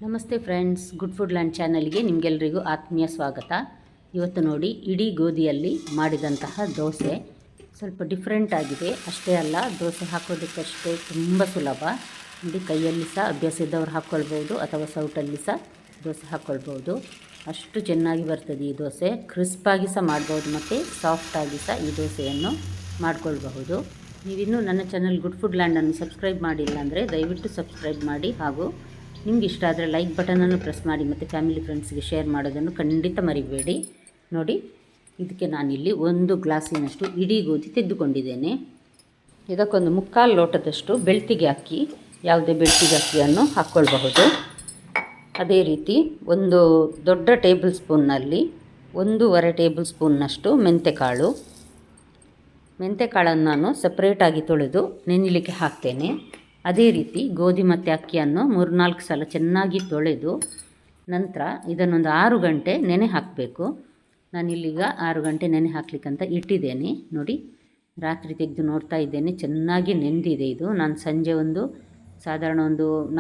ನಮಸ್ತೆ friends, good food land ಚಾನಲ್ಗೆ ನಿಮಗೆಲ್ಲರಿಗೂ ಆತ್ಮೀಯ ಸ್ವಾಗತ. ಇವತ್ತು ನೋಡಿ, ಇಡೀ ಗೋಧಿಯಲ್ಲಿ ಮಾಡಿದಂತಹ ದೋಸೆ ಸ್ವಲ್ಪ ಡಿಫ್ರೆಂಟ್ ಆಗಿದೆ. ಅಷ್ಟೇ ಅಲ್ಲ, ದೋಸೆ ಹಾಕೋದಕ್ಕಷ್ಟೇ ತುಂಬ ಸುಲಭ. ನೋಡಿ, ಕೈಯಲ್ಲಿ ಸಹ ಅಭ್ಯಾಸ ಇದ್ದವ್ರು ಹಾಕ್ಕೊಳ್ಬೋದು ಅಥವಾ ಸೌಟಲ್ಲಿ ಸಹ ದೋಸೆ ಹಾಕ್ಕೊಳ್ಬೋದು. ಅಷ್ಟು ಚೆನ್ನಾಗಿ ಬರ್ತದೆ ಈ ದೋಸೆ. ಕ್ರಿಸ್ಪಾಗಿ ಸಹ ಮಾಡ್ಬೋದು ಮತ್ತು ಸಾಫ್ಟಾಗಿ ಸಹ ಈ ದೋಸೆಯನ್ನು ಮಾಡ್ಕೊಳ್ಬಹುದು. ನೀವಿನ್ನೂ ನನ್ನ ಚಾನಲ್ ಗುಡ್ ಫುಡ್ ಲ್ಯಾಂಡನ್ನು ಸಬ್ಸ್ಕ್ರೈಬ್ ಮಾಡಿಲ್ಲ ಅಂದರೆ ದಯವಿಟ್ಟು ಸಬ್ಸ್ಕ್ರೈಬ್ ಮಾಡಿ, ಹಾಗೂ ನಿಮ್ಗೆ ಇಷ್ಟ ಆದರೆ ಲೈಕ್ ಬಟನನ್ನು ಪ್ರೆಸ್ ಮಾಡಿ ಮತ್ತು ಫ್ಯಾಮಿಲಿ ಫ್ರೆಂಡ್ಸ್ಗೆ ಶೇರ್ ಮಾಡೋದನ್ನು ಖಂಡಿತ ಮರಿಬೇಡಿ. ನೋಡಿ, ಇದಕ್ಕೆ ನಾನಿಲ್ಲಿ 1 ಗ್ಲಾಸಿನಷ್ಟು ಇಡೀ ಗೋಧಿ ತೆಗೆದುಕೊಂಡಿದ್ದೇನೆ. ಇದಕ್ಕೊಂದು 3/4 ಲೋಟದಷ್ಟು ಬೆಳ್ತಿಗೆ ಅಕ್ಕಿ, ಯಾವುದೇ ಬೆಳ್ತಿಗೆ ಅಕ್ಕಿಯನ್ನು ಹಾಕ್ಕೊಳ್ಬಹುದು. ಅದೇ ರೀತಿ ಒಂದು ದೊಡ್ಡ ಟೇಬಲ್ ಸ್ಪೂನ್ನಲ್ಲಿ 1.5 ಟೇಬಲ್ ಸ್ಪೂನ್ನಷ್ಟು ಮೆಂತೆಕಾಳು. ಮೆಂತೆಕಾಳನ್ನು ನಾನು ಸಪ್ರೇಟಾಗಿ ತೊಳೆದು ನೆನೆಯಲಿಕ್ಕೆ ಹಾಕ್ತೇನೆ. ಅದೇ ರೀತಿ ಗೋಧಿ ಮತ್ತು ಅಕ್ಕಿಯನ್ನು 3-4 ಸಲ ಚೆನ್ನಾಗಿ ತೊಳೆದು ನಂತರ ಇದನ್ನೊಂದು 6 ಗಂಟೆ ನೆನೆ ಹಾಕಬೇಕು. ನಾನಿಲ್ಲೀಗ 6 ಗಂಟೆ ನೆನೆ ಹಾಕಲಿಕ್ಕಂತ ಇಟ್ಟಿದ್ದೇನೆ. ನೋಡಿ, ರಾತ್ರಿ ತೆಗೆದು ನೋಡ್ತಾ ಇದ್ದೇನೆ, ಚೆನ್ನಾಗಿ ನೆಂದಿದೆ ಇದು. ನಾನು ಸಂಜೆ ಸಾಧಾರಣ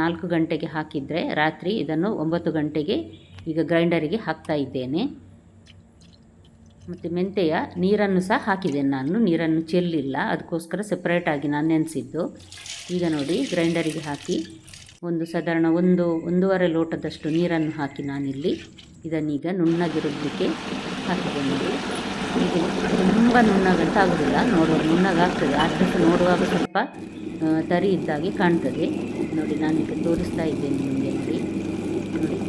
4 ಗಂಟೆಗೆ ಹಾಕಿದರೆ ರಾತ್ರಿ ಇದನ್ನು 9 ಗಂಟೆಗೆ ಈಗ ಗ್ರೈಂಡರಿಗೆ ಹಾಕ್ತಾ ಇದ್ದೇನೆ. ಮತ್ತು ಮೆಂತೆಯ ನೀರನ್ನು ಸಹ ಹಾಕಿದ್ದೇನೆ. ನಾನು ನೀರನ್ನು ಚೆಲ್ಲಿಲ್ಲ, ಅದಕ್ಕೋಸ್ಕರ ಸಪ್ರೇಟಾಗಿ ನಾನು ನೆನೆಸಿದ್ದು. ಈಗ ನೋಡಿ, ಗ್ರೈಂಡರಿಗೆ ಹಾಕಿ ಸಾಧಾರಣ 1.5 ಲೋಟದಷ್ಟು ನೀರನ್ನು ಹಾಕಿ ನಾನಿಲ್ಲಿ ಇದನ್ನೀಗ ನುಣ್ಣಗೆ ರುಬ್ಬಲಿಕ್ಕೆ ಹಾಕಿದ್ದೇನೆ. ನೋಡಿ, ಇದು ತುಂಬ ನುಣ್ಣಗಂತ ಆಗೋದಿಲ್ಲ, ನುಣ್ಣಗಾಗ್ತದೆ. ಆದಷ್ಟು ನೋಡುವಾಗ ಸ್ವಲ್ಪ ತರಿ ಇದ್ದಾಗೆ ಕಾಣ್ತದೆ. ನೋಡಿ, ನಾನೀಗ ತೋರಿಸ್ತಾ ಇದ್ದೇನೆ ನಿಮಗೆ. ನೋಡಿ,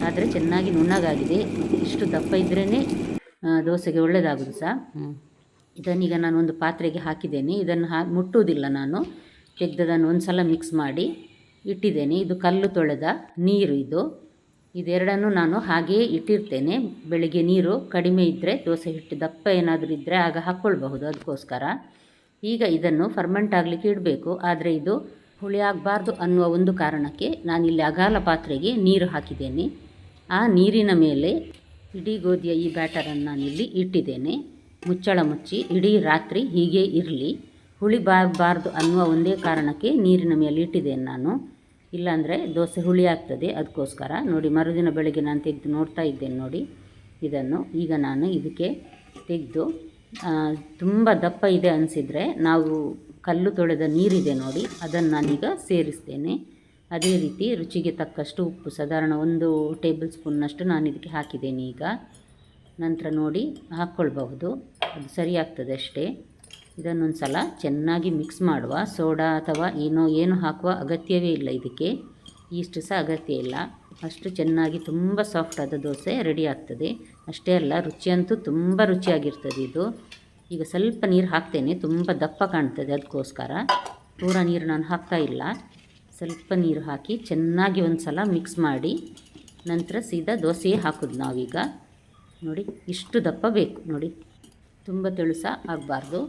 ಆದರೆ ಚೆನ್ನಾಗಿ ನುಣ್ಣಗಾಗಿದೆ. ಇಷ್ಟು ದಪ್ಪ ಇದ್ರೇ ದೋಸೆಗೆ ಒಳ್ಳೆಯದಾಗೋದು ಸಹ. ಇದನ್ನೀಗ ನಾನು ಒಂದು ಪಾತ್ರೆಗೆ ಹಾಕಿದ್ದೇನೆ. ಇದನ್ನು ಮುಟ್ಟುವುದಿಲ್ಲ ನಾನು, ತೆಗೆದದನ್ನು ಒಂದು ಸಲ ಮಿಕ್ಸ್ ಮಾಡಿ ಇಟ್ಟಿದ್ದೇನೆ. ಇದು ಕಲ್ಲು ತೊಳೆದ ನೀರು. ಇದೆರಡನ್ನು ನಾನು ಹಾಗೆಯೇ ಇಟ್ಟಿರ್ತೇನೆ. ಬೆಳಿಗ್ಗೆ ನೀರು ಕಡಿಮೆ ಇದ್ದರೆ, ದೋಸೆ ಹಿಟ್ಟು ದಪ್ಪ ಏನಾದರೂ ಇದ್ದರೆ ಆಗ ಹಾಕ್ಕೊಳ್ಬಹುದು. ಅದಕ್ಕೋಸ್ಕರ ಈಗ ಇದನ್ನು ಫರ್ಮೆಂಟ್ ಆಗಲಿಕ್ಕೆ ಇಡಬೇಕು. ಆದರೆ ಇದು ಹುಳಿ ಆಗಬಾರ್ದು ಅನ್ನುವ ಒಂದು ಕಾರಣಕ್ಕೆ ನಾನಿಲ್ಲಿ ಅಗಾಲ ಪಾತ್ರೆಗೆ ನೀರು ಹಾಕಿದ್ದೇನೆ. ಆ ನೀರಿನ ಮೇಲೆ ಇಡೀ ಗೋಧಿಯ ಈ ಬ್ಯಾಟರನ್ನು ನಾನಿಲ್ಲಿ ಇಟ್ಟಿದ್ದೇನೆ. ಮುಚ್ಚಳ ಮುಚ್ಚಿ ಇಡೀ ರಾತ್ರಿ ಹೀಗೆ ಇರಲಿ. ಹುಳಿ ಬಾರಬಾರ್ದು ಅನ್ನುವ ಒಂದೇ ಕಾರಣಕ್ಕೆ ನೀರಿನ ಮೇಲೆ ಇಟ್ಟಿದ್ದೇನೆ ನಾನು. ಇಲ್ಲಾಂದರೆ ದೋಸೆ ಹುಳಿ ಆಗ್ತದೆ. ಅದಕ್ಕೋಸ್ಕರ ನೋಡಿ, ಮರುದಿನ ಬೆಳಗ್ಗೆ ನಾನು ತೆಗೆದು ನೋಡ್ತಾ ಇದ್ದೇನೆ. ನೋಡಿ, ಇದನ್ನು ಈಗ ನಾನು ಇದಕ್ಕೆ ತೆಗೆದು ತುಂಬ ದಪ್ಪ ಇದೆ ಅನಿಸಿದರೆ ನಾವು ಕಲ್ಲು ತೊಳೆದ ನೀರಿದೆ ನೋಡಿ, ಅದನ್ನು ನಾನೀಗ ಸೇರಿಸ್ತೇನೆ. ಅದೇ ರೀತಿ ರುಚಿಗೆ ತಕ್ಕಷ್ಟು ಉಪ್ಪು, ಸಾಧಾರಣ 1 ಟೇಬಲ್ ಸ್ಪೂನ್ನಷ್ಟು ನಾನು ಇದಕ್ಕೆ ಹಾಕಿದ್ದೇನೆ. ಈಗ ನಂತರ ನೋಡಿ ಹಾಕ್ಕೊಳ್ಬಹುದು, ಅದು ಸರಿಯಾಗ್ತದೆ ಅಷ್ಟೇ. ಇದನ್ನೊಂದು ಸಲ ಚೆನ್ನಾಗಿ ಮಿಕ್ಸ್ ಮಾಡುವ. ಸೋಡಾ ಅಥವಾ ಏನು ಹಾಕುವ ಅಗತ್ಯವೇ ಇಲ್ಲ ಇದಕ್ಕೆ. ಈಸ್ಟ್ ಸಹ ಅಗತ್ಯ ಇಲ್ಲ. ಅಷ್ಟು ಚೆನ್ನಾಗಿ ತುಂಬ ಸಾಫ್ಟಾದ ದೋಸೆ ರೆಡಿ ಆಗ್ತದೆ. ಅಷ್ಟೇ ಅಲ್ಲ, ರುಚಿಯಂತೂ ತುಂಬ ರುಚಿಯಾಗಿರ್ತದೆ ಇದು. ಈಗ ಸ್ವಲ್ಪ ನೀರು ಹಾಕ್ತೇನೆ, ತುಂಬ ದಪ್ಪ ಕಾಣ್ತದೆ. ಅದಕ್ಕೋಸ್ಕರ ಪೂರ ನೀರು ನಾನು ಹಾಕ್ತಾ ಇಲ್ಲ. ಸ್ವಲ್ಪ ನೀರು ಹಾಕಿ ಚೆನ್ನಾಗಿ ಒಂದು ಸಲ ಮಿಕ್ಸ್ ಮಾಡಿ ನಂತರ ಸೀದಾ ದೋಸೆಯೇ ಹಾಕೋದು ನಾವೀಗ. ನೋಡಿ, ಇಷ್ಟು ದಪ್ಪ ಬೇಕು. ನೋಡಿ, ತುಂಬ ತೆಳು ಸಹ ಆಗಬಾರ್ದು.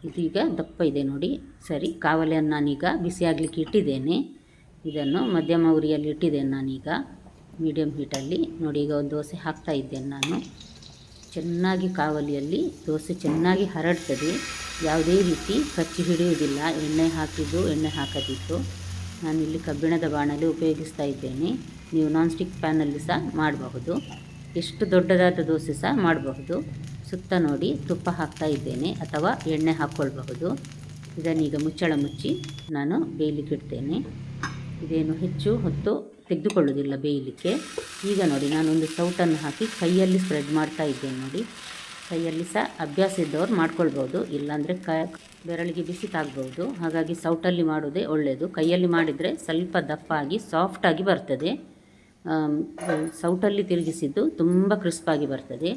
ಇದೀಗ ದಪ್ಪ ಇದೆ ನೋಡಿ. ಸರಿ, ಕಾವಲಿಯನ್ನು ನಾನೀಗ ಬಿಸಿಯಾಗಲಿಕ್ಕೆ ಇಟ್ಟಿದ್ದೇನೆ. ಇದನ್ನು ಮಧ್ಯಮ ಉರಿಯಲ್ಲಿ ಇಟ್ಟಿದ್ದೇನೆ ನಾನೀಗ, ಮೀಡಿಯಮ್ ಹೀಟಲ್ಲಿ. ನೋಡಿ, ಈಗ ಒಂದು ದೋಸೆ ಹಾಕ್ತಾ ಇದ್ದೇನೆ ನಾನು. ಚೆನ್ನಾಗಿ ಕಾವಲಿಯಲ್ಲಿ ದೋಸೆ ಚೆನ್ನಾಗಿ ಹರಡ್ತದೆ. ಯಾವುದೇ ರೀತಿ ಕಚ್ಚಿ ಹಿಡಿಯುವುದಿಲ್ಲ. ಎಣ್ಣೆ ಹಾಕದಿತ್ತು. ನಾನಿಲ್ಲಿ ಕಬ್ಬಿಣದ ಬಾಣಲೆ ಉಪಯೋಗಿಸ್ತಾ ಇದ್ದೇನೆ. ನೀವು ನಾನ್ ಸ್ಟಿಕ್ ಪ್ಯಾನಲ್ಲಿ ಸಹ ಮಾಡಬಹುದು. ಎಷ್ಟು ದೊಡ್ಡದಾದ ದೋಸೆ ಸಹ ಮಾಡಬಹುದು. ಸುತ್ತ ನೋಡಿ ತುಪ್ಪ ಹಾಕ್ತಾ ಇದ್ದೇನೆ ಅಥವಾ ಎಣ್ಣೆ ಹಾಕ್ಕೊಳ್ಬಹುದು. ಇದನ್ನೀಗ ಮುಚ್ಚಳ ಮುಚ್ಚಿ ನಾನು ಬೇಯಲಿಕ್ಕೆ ಇಡ್ತೇನೆ. ಇದೇನು ಹೆಚ್ಚು ಹೊತ್ತು ತೆಗೆದುಕೊಳ್ಳೋದಿಲ್ಲ ಬೇಯಲಿಕ್ಕೆ. ಈಗ ನೋಡಿ, ನಾನೊಂದು ಸೌಟನ್ನು ಹಾಕಿ ಕೈಯಲ್ಲಿ ಸ್ಪ್ರೆಡ್ ಮಾಡ್ತಾ ಇದ್ದೇನೆ. ನೋಡಿ, ಕೈಯಲ್ಲಿ ಸಹ ಅಭ್ಯಾಸ ಇದ್ದವ್ರು ಮಾಡ್ಕೊಳ್ಬೋದು, ಇಲ್ಲಾಂದರೆ ಬೆರಳಿಗೆ ಬಿಸಿ ತಾಗ್ಬೋದು. ಹಾಗಾಗಿ ಸೌಟಲ್ಲಿ ಮಾಡೋದೇ ಒಳ್ಳೆಯದು. ಕೈಯಲ್ಲಿ ಮಾಡಿದರೆ ಸ್ವಲ್ಪ ದಪ್ಪಾಗಿ ಸಾಫ್ಟಾಗಿ ಬರ್ತದೆ. ಸೌಟಲ್ಲಿ ತಿರುಗಿಸಿದ್ದು ತುಂಬ ಕ್ರಿಸ್ಪಾಗಿ ಬರ್ತದೆ.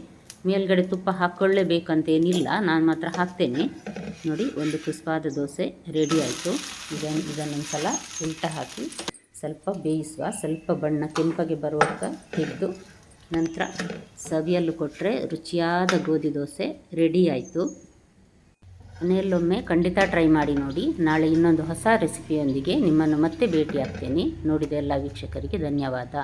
ಮೇಲ್ಗಡೆ ತುಪ್ಪ ಹಾಕ್ಕೊಳ್ಳೇಬೇಕಂತೇನಿಲ್ಲ, ನಾನು ಮಾತ್ರ ಹಾಕ್ತೇನೆ. ನೋಡಿ, ಒಂದು ಕ್ರಿಸ್ಪಾದ ದೋಸೆ ರೆಡಿ ಆಯಿತು. ಇದನ್ನೊಂದು ಸಲ ಉಲ್ಟ ಹಾಕಿ ಸ್ವಲ್ಪ ಬೇಯಿಸುವ. ಸ್ವಲ್ಪ ಬಣ್ಣ ಕೆಂಪಗೆ ಬರುವಾಗ ತೆಗೆದು ನಂತರ ಸವಿಯಲು ಕೊಟ್ಟರೆ ರುಚಿಯಾದ ಗೋಧಿ ದೋಸೆ ರೆಡಿ ಆಯಿತು. ಮನೆಯಲ್ಲೊಮ್ಮೆ ಖಂಡಿತ ಟ್ರೈ ಮಾಡಿ ನೋಡಿ. ನಾಳೆ ಇನ್ನೊಂದು ಹೊಸ ರೆಸಿಪಿಯೊಂದಿಗೆ ನಿಮ್ಮನ್ನು ಮತ್ತೆ ಭೇಟಿ ಆಗ್ತೇನೆ. ನೋಡಿದ ಎಲ್ಲ ವೀಕ್ಷಕರಿಗೆ ಧನ್ಯವಾದ.